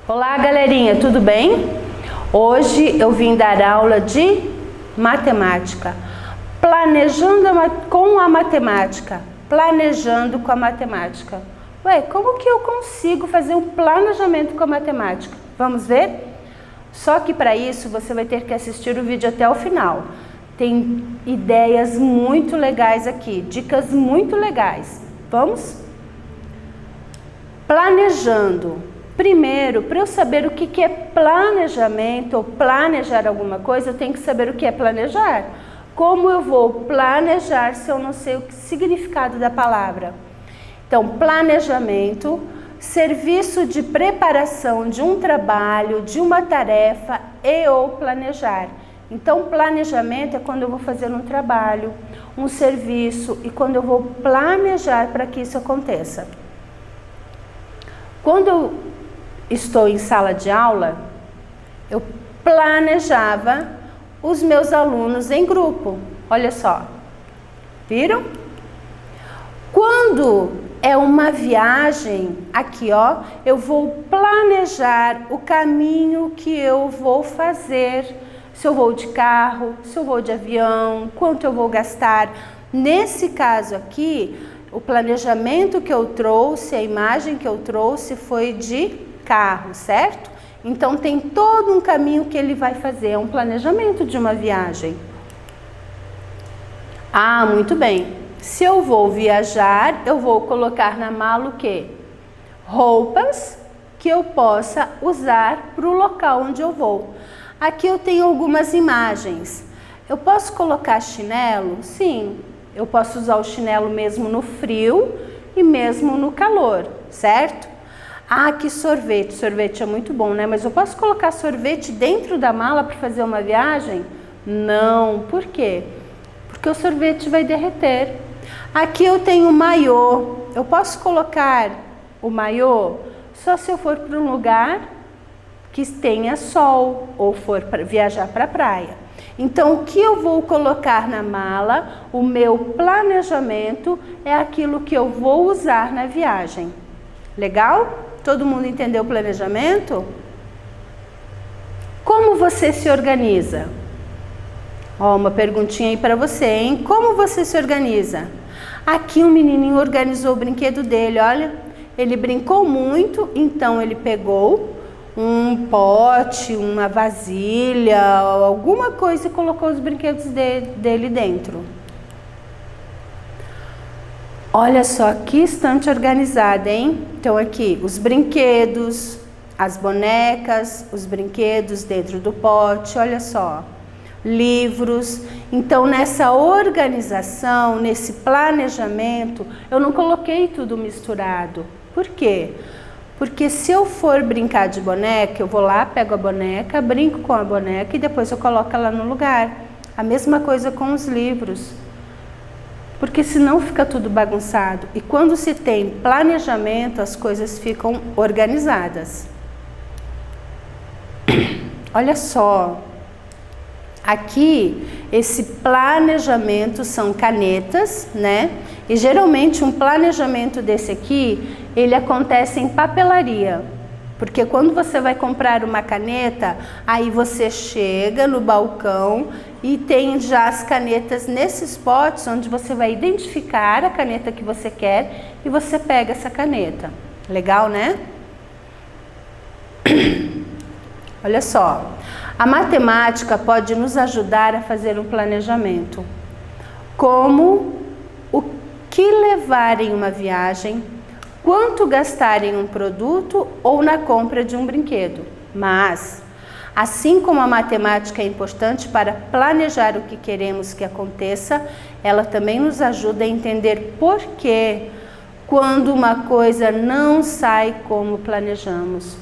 Olá, galerinha, tudo bem? Hoje eu vim dar aula de matemática. Planejando com a matemática. Planejando com a matemática. Ué, como que eu consigo fazer um planejamento com a matemática? Vamos ver? Só que para isso você vai ter que assistir o vídeo até o final. Tem ideias muito legais aqui, dicas muito legais. Vamos? Planejando. Primeiro, para eu saber o que é planejamento ou planejar alguma coisa, eu tenho que saber o que é planejar. Como eu vou planejar se eu não sei o significado da palavra? Então, planejamento, serviço de preparação de um trabalho, de uma tarefa e ou planejar. Então, planejamento é quando eu vou fazer um trabalho, um serviço e quando eu vou planejar para que isso aconteça. Quando eu estou em sala de aula, eu planejava os meus alunos em grupo. Olha só, viram? Quando é uma viagem, aqui ó, eu vou planejar o caminho que eu vou fazer. Se eu vou de carro, se eu vou de avião, quanto eu vou gastar. Nesse caso aqui, o planejamento que eu trouxe, a imagem que eu trouxe foi de carro, certo? Então tem todo um caminho que ele vai fazer, é um planejamento de uma viagem. Ah, muito bem. Se eu vou viajar, eu vou colocar na mala o quê? Roupas que eu possa usar para o local onde eu vou. Aqui eu tenho algumas imagens. Eu posso colocar chinelo? Sim. Eu posso usar o chinelo mesmo no frio e mesmo no calor, certo? Ah, que sorvete. Sorvete é muito bom, né? Mas eu posso colocar sorvete dentro da mala para fazer uma viagem? Não. Por quê? Porque o sorvete vai derreter. Aqui eu tenho maiô. Eu posso colocar o maiô só se eu for para um lugar que tenha sol ou for para viajar para a praia. Então, o que eu vou colocar na mala, o meu planejamento é aquilo que eu vou usar na viagem. Legal? Todo mundo entendeu o planejamento? Como você se organiza? Ó, uma perguntinha aí para você, hein? Como você se organiza? Aqui um menininho organizou o brinquedo dele, olha. Ele brincou muito, então ele pegou um pote, uma vasilha, alguma coisa e colocou os brinquedos dele dentro. Olha só que estante organizada, hein? Então aqui os brinquedos, as bonecas, os brinquedos dentro do pote, olha só. Livros. Então nessa organização, nesse planejamento, eu não coloquei tudo misturado. Por quê? Porque se eu for brincar de boneca, eu vou lá, pego a boneca, brinco com a boneca e depois eu coloco ela no lugar. A mesma coisa com os livros. Porque senão fica tudo bagunçado. E quando se tem planejamento, as coisas ficam organizadas. Olha só. Aqui, esse planejamento são canetas, né? E geralmente um planejamento desse aqui, ele acontece em papelaria. Porque quando você vai comprar uma caneta, aí você chega no balcão e tem já as canetas nesses potes, onde você vai identificar a caneta que você quer e você pega essa caneta. Legal, né? Olha só. A matemática pode nos ajudar a fazer um planejamento. Como o que levar em uma viagem, quanto gastar em um produto ou na compra de um brinquedo. Mas, assim como a matemática é importante para planejar o que queremos que aconteça, ela também nos ajuda a entender por que quando uma coisa não sai como planejamos.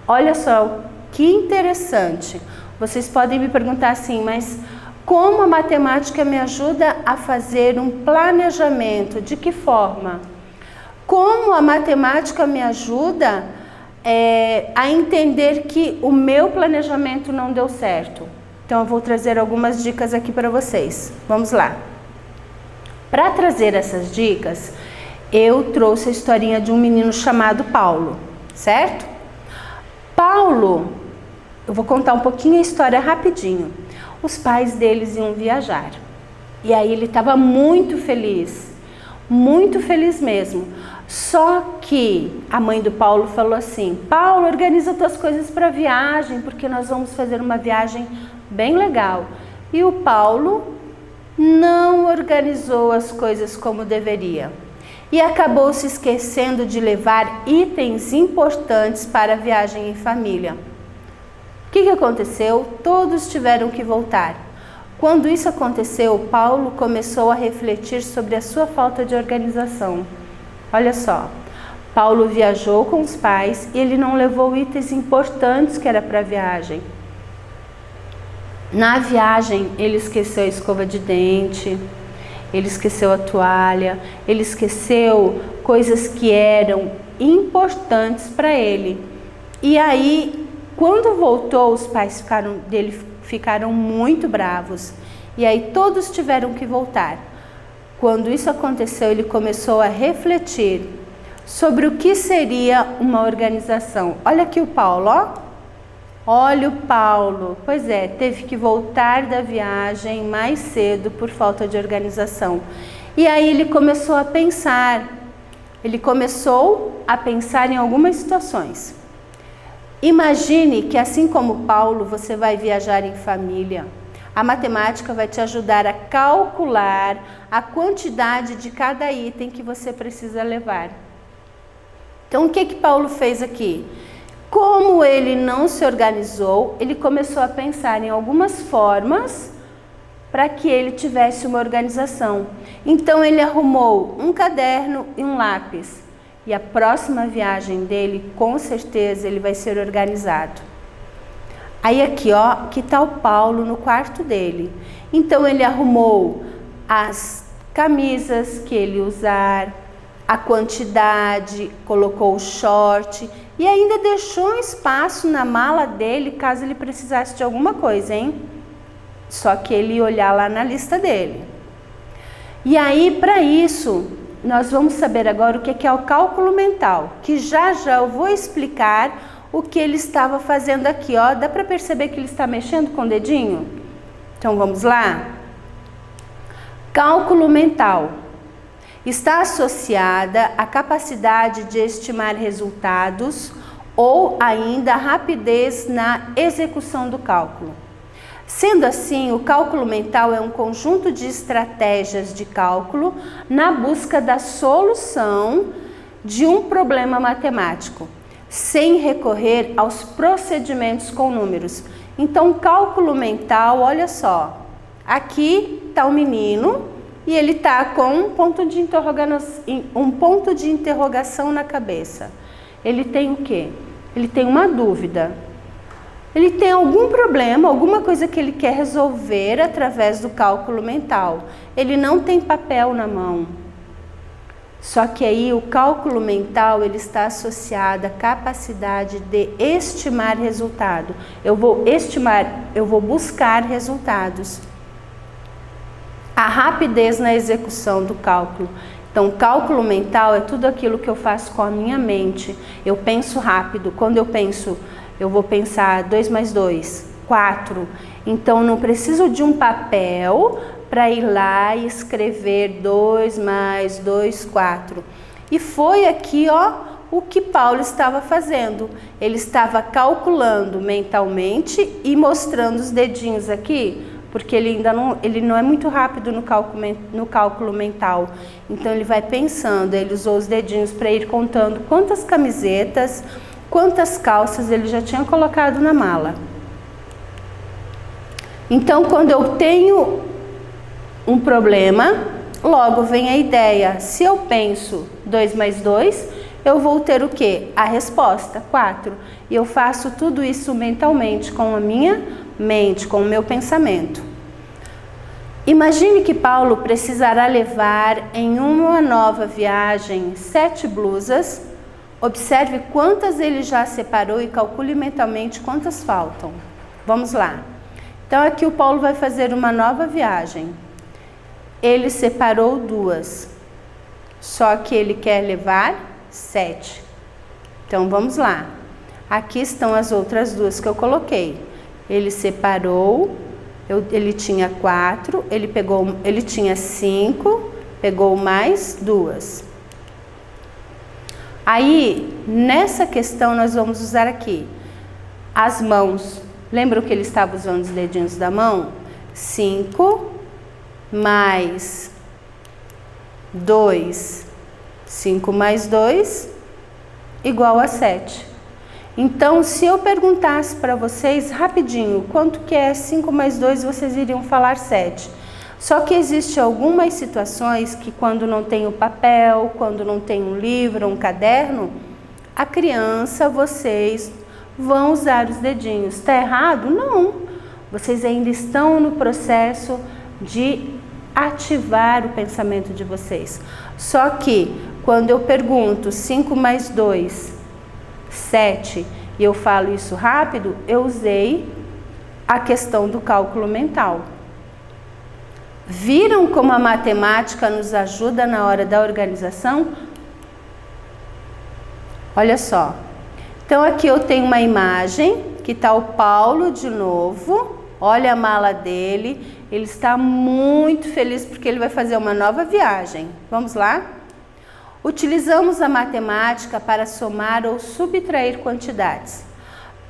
Olha só, que interessante. Vocês podem me perguntar assim, mas como a matemática me ajuda a fazer um planejamento? De que forma? Como a matemática me ajuda a entender que o meu planejamento não deu certo? Então eu vou trazer algumas dicas aqui para vocês. Vamos lá. Para trazer essas dicas, eu trouxe a historinha de um menino chamado Paulo, certo? Paulo, eu vou contar um pouquinho a história rapidinho. Os pais deles iam viajar. E aí ele estava muito feliz mesmo. Só que a mãe do Paulo falou assim: Paulo, organiza tuas coisas para a viagem, porque nós vamos fazer uma viagem bem legal. E o Paulo não organizou as coisas como deveria. E acabou se esquecendo de levar itens importantes para a viagem em família. O que aconteceu? Todos tiveram que voltar. Quando isso aconteceu, Paulo começou a refletir sobre a sua falta de organização. Olha só, Paulo viajou com os pais e ele não levou itens importantes que era para a viagem. Na viagem, ele esqueceu a escova de dente, ele esqueceu a toalha, ele esqueceu coisas que eram importantes para ele. E aí, quando voltou, os pais dele ficaram muito bravos. E aí todos tiveram que voltar. Quando isso aconteceu, ele começou a refletir sobre o que seria uma organização. Olha aqui o Paulo, ó. Olha o Paulo. Pois é, teve que voltar da viagem mais cedo por falta de organização. E aí ele começou a pensar. Ele começou a pensar em algumas situações. Imagine que, assim como Paulo, você vai viajar em família. A matemática vai te ajudar a calcular a quantidade de cada item que você precisa levar. Então, o que Paulo fez aqui? Como ele não se organizou, ele começou a pensar em algumas formas para que ele tivesse uma organização. Então, ele arrumou um caderno e um lápis. E a próxima viagem dele, com certeza, ele vai ser organizado. Aí aqui, ó, que tá o Paulo no quarto dele. Então ele arrumou as camisas que ele usar, a quantidade, colocou o short e ainda deixou um espaço na mala dele caso ele precisasse de alguma coisa, hein? Só que ele ia olhar lá na lista dele. E aí, para isso, nós vamos saber agora o que é o cálculo mental, que já eu vou explicar o que ele estava fazendo aqui, ó. Dá para perceber que ele está mexendo com o dedinho? Então vamos lá? Cálculo mental está associada à capacidade de estimar resultados ou ainda a rapidez na execução do cálculo. Sendo assim, o cálculo mental é um conjunto de estratégias de cálculo na busca da solução de um problema matemático, sem recorrer aos procedimentos com números. Então, cálculo mental, olha só, aqui está o menino e ele está com um ponto de interrogação na cabeça. Ele tem o quê? Ele tem uma dúvida. Ele tem algum problema, alguma coisa que ele quer resolver através do cálculo mental. Ele não tem papel na mão. Só que aí o cálculo mental ele está associado à capacidade de estimar resultado. Eu vou buscar resultados. A rapidez na execução do cálculo. Então, cálculo mental é tudo aquilo que eu faço com a minha mente. Eu penso rápido. Quando eu penso, eu vou pensar 2 mais 2, 4. Então, não preciso de um papel para ir lá e escrever 2 mais 2, 4. E foi aqui, ó, o que Paulo estava fazendo. Ele estava calculando mentalmente e mostrando os dedinhos aqui, porque ele não é muito rápido no cálculo mental. Então ele vai pensando, ele usou os dedinhos para ir contando quantas camisetas, quantas calças ele já tinha colocado na mala. Então, quando eu tenho um problema, logo vem a ideia. Se eu penso 2 mais 2, eu vou ter o quê? A resposta, 4. E eu faço tudo isso mentalmente, com a minha mente, com o meu pensamento. Imagine que Paulo precisará levar em uma nova viagem 7 blusas. Observe quantas ele já separou e calcule mentalmente quantas faltam. Vamos lá. Então aqui o Paulo vai fazer uma nova viagem. Ele separou 2, só que ele quer levar 7. Então vamos lá. Aqui estão as outras duas que eu coloquei. Ele separou, ele tinha 4, ele tinha 5, pegou mais 2. Aí, nessa questão, nós vamos usar aqui as mãos. Lembram que ele estava usando os dedinhos da mão? 5 mais 2, 5 mais 2 igual a 7. Então, se eu perguntasse para vocês rapidinho quanto que é 5 mais 2, vocês iriam falar 7. Só que existem algumas situações que quando não tem o papel, quando não tem um livro, um caderno, a criança, vocês vão usar os dedinhos. Está errado? Não. Vocês ainda estão no processo de ativar o pensamento de vocês. Só que quando eu pergunto 5 mais 2, 7, e eu falo isso rápido, eu usei a questão do cálculo mental. Viram como a matemática nos ajuda na hora da organização? Olha só. Então aqui eu tenho uma imagem que está o Paulo de novo. Olha a mala dele. Ele está muito feliz porque ele vai fazer uma nova viagem. Vamos lá? Utilizamos a matemática para somar ou subtrair quantidades.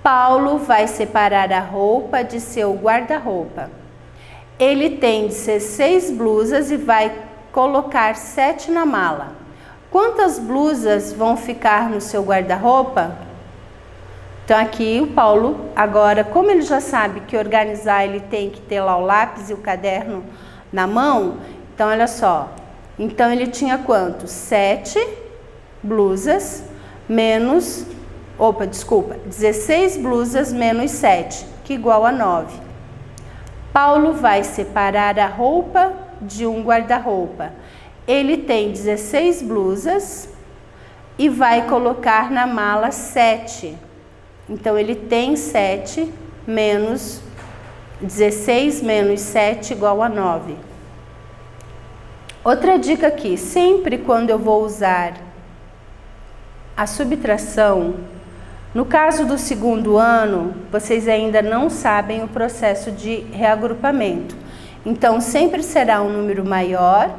Paulo vai separar a roupa de seu guarda-roupa. Ele tem 16 blusas e vai colocar 7 na mala. Quantas blusas vão ficar no seu guarda-roupa? Então aqui o Paulo, agora, como ele já sabe que organizar ele tem que ter lá o lápis e o caderno na mão, então olha só. Então ele tinha quanto? 7 blusas menos, 16 blusas menos 7, que igual a 9. Paulo vai separar a roupa de um guarda-roupa. Ele tem 16 blusas e vai colocar na mala 7. Então, ele tem 7 menos 16 menos 7 igual a 9. Outra dica aqui, sempre quando eu vou usar a subtração, no caso do segundo ano, vocês ainda não sabem o processo de reagrupamento. Então, sempre será um número maior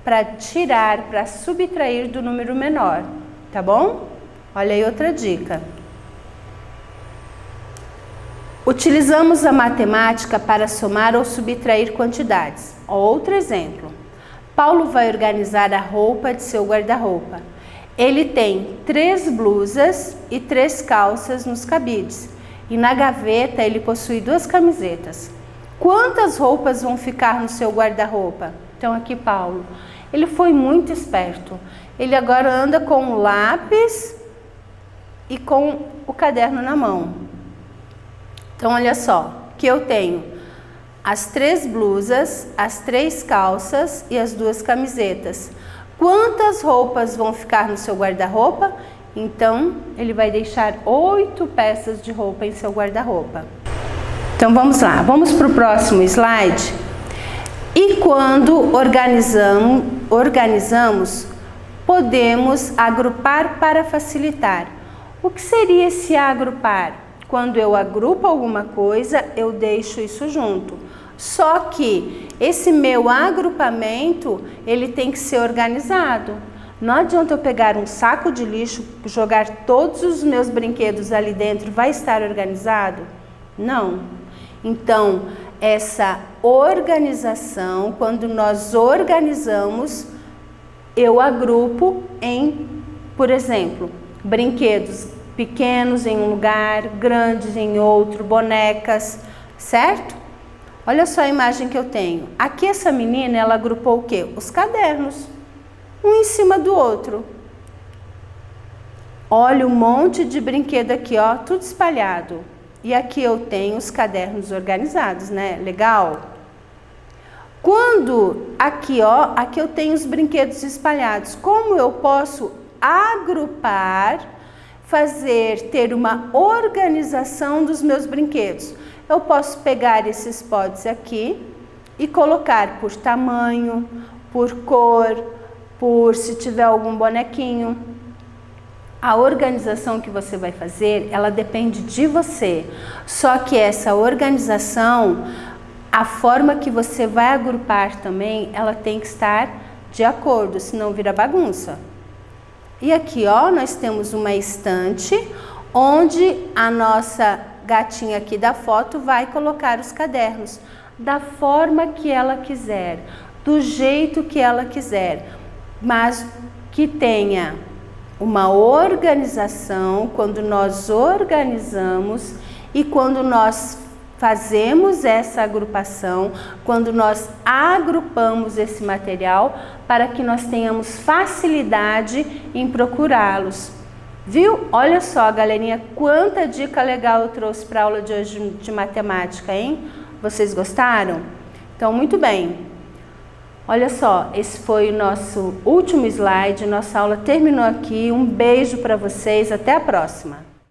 para tirar, para subtrair do número menor, tá bom? Olha aí outra dica. Utilizamos a matemática para somar ou subtrair quantidades. Outro exemplo. Paulo vai organizar a roupa de seu guarda-roupa. Ele tem 3 blusas e 3 calças nos cabides. E na gaveta ele possui 2 camisetas. Quantas roupas vão ficar no seu guarda-roupa? Então aqui Paulo, ele foi muito esperto. Ele agora anda com o lápis e com o caderno na mão. Então olha só, que eu tenho as 3 blusas, as 3 calças e as 2 camisetas. Quantas roupas vão ficar no seu guarda-roupa? Então, ele vai deixar 8 peças de roupa em seu guarda-roupa. Então, vamos lá. Vamos para o próximo slide. E quando organizamos, podemos agrupar para facilitar. O que seria esse agrupar? Quando eu agrupo alguma coisa, eu deixo isso junto. Só que esse meu agrupamento, ele tem que ser organizado. Não adianta eu pegar um saco de lixo, jogar todos os meus brinquedos ali dentro, vai estar organizado? Não. Então, essa organização, quando nós organizamos, eu agrupo em, por exemplo, brinquedos pequenos em um lugar, grandes em outro, bonecas, certo? Olha só a imagem que eu tenho. Aqui essa menina, ela agrupou o quê? Os cadernos, um em cima do outro. Olha um monte de brinquedo aqui, ó, tudo espalhado. E aqui eu tenho os cadernos organizados, né? Legal? Quando aqui, ó, aqui eu tenho os brinquedos espalhados. Como eu posso agrupar, ter uma organização dos meus brinquedos? Eu posso pegar esses potes aqui e colocar por tamanho, por cor, por se tiver algum bonequinho. A organização que você vai fazer, ela depende de você. Só que essa organização, a forma que você vai agrupar também, ela tem que estar de acordo, senão vira bagunça. E aqui, ó, nós temos uma estante onde a nossa gatinha aqui da foto vai colocar os cadernos da forma que ela quiser, do jeito que ela quiser, mas que tenha uma organização. Quando nós organizamos e quando nós fazemos essa agrupação, quando nós agrupamos esse material para que nós tenhamos facilidade em procurá-los. Viu? Olha só, galerinha, quanta dica legal eu trouxe para a aula de hoje de matemática, hein? Vocês gostaram? Então, muito bem. Olha só, esse foi o nosso último slide, nossa aula terminou aqui. Um beijo para vocês, até a próxima!